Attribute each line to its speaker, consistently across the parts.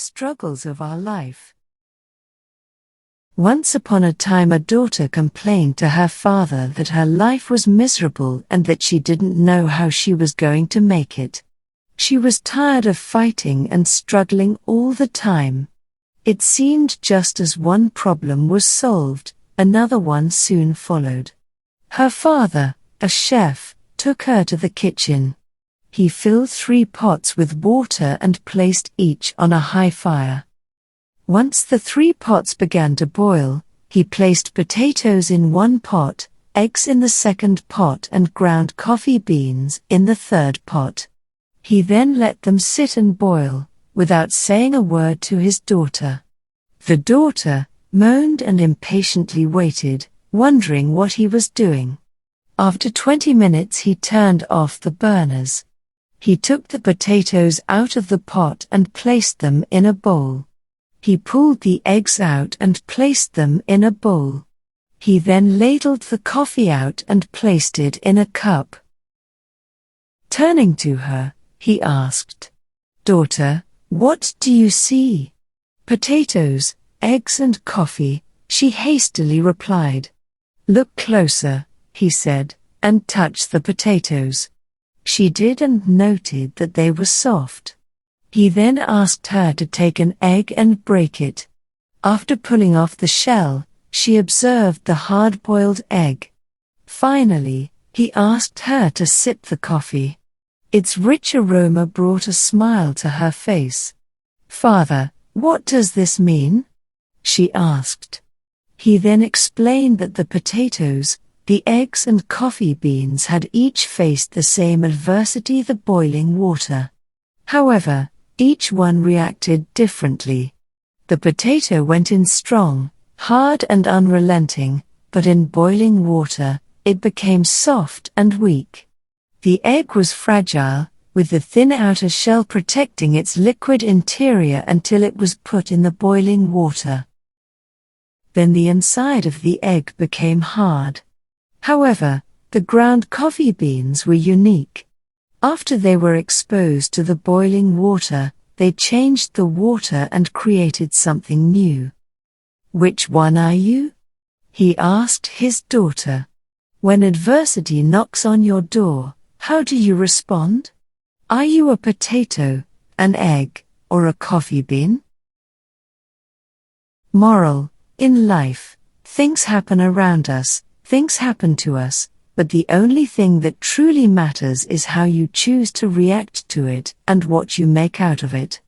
Speaker 1: struggles of our life. Once upon a time, a daughter complained to her father that her life was miserable and that she didn't know how she was going to make it. She was tired of fighting and struggling all the time. It seemed just as one problem was solved, another one soon followed. Her father, a chef, took her to the kitchen. He filled 3 pots with water and placed each on a high fire. Once the 3 pots began to boil, he placed potatoes in one pot, eggs in the second pot and ground coffee beans in the third pot. He then let them sit and boil, without saying a word to his daughter. The daughter moaned and impatiently waited, wondering what he was doing. After 20 minutes he turned off the burners. He took the potatoes out of the pot and placed them in a bowl. He pulled the eggs out and placed them in a bowl. He then ladled the coffee out and placed it in a cup. Turning to her, he asked, "Daughter, what do you see?" "Potatoes, eggs and coffee," she hastily replied. "Look closer," he said, and touched the potatoes. She did and noted that they were soft. He then asked her to take an egg and break it. After pulling off the shell, she observed the hard-boiled egg. Finally, he asked her to sip the coffee. Its rich aroma brought a smile to her face. "Father, what does this mean?" she asked. He then explained that the potatoes, the eggs and coffee beans had each faced the same adversity, the boiling water. However, each one reacted differently. The potato went in strong, hard and unrelenting, but in boiling water, it became soft and weak. The egg was fragile, with the thin outer shell protecting its liquid interior until it was put in the boiling water. Then the inside of the egg became hard. However, the ground coffee beans were unique. After they were exposed to the boiling water, they changed the water and created something new. "Which one are you?" he asked his daughter. "When adversity knocks on your door, how do you respond? Are you a potato, an egg, or a coffee bean?" Moral: in life, things happen around us, things happen to us, but the only thing that truly matters is how you choose to react to it and what you make out of it.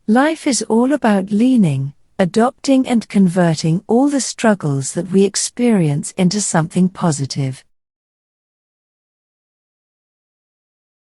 Speaker 1: Life is all about leaning, adopting and converting all the struggles that we experience into something positive.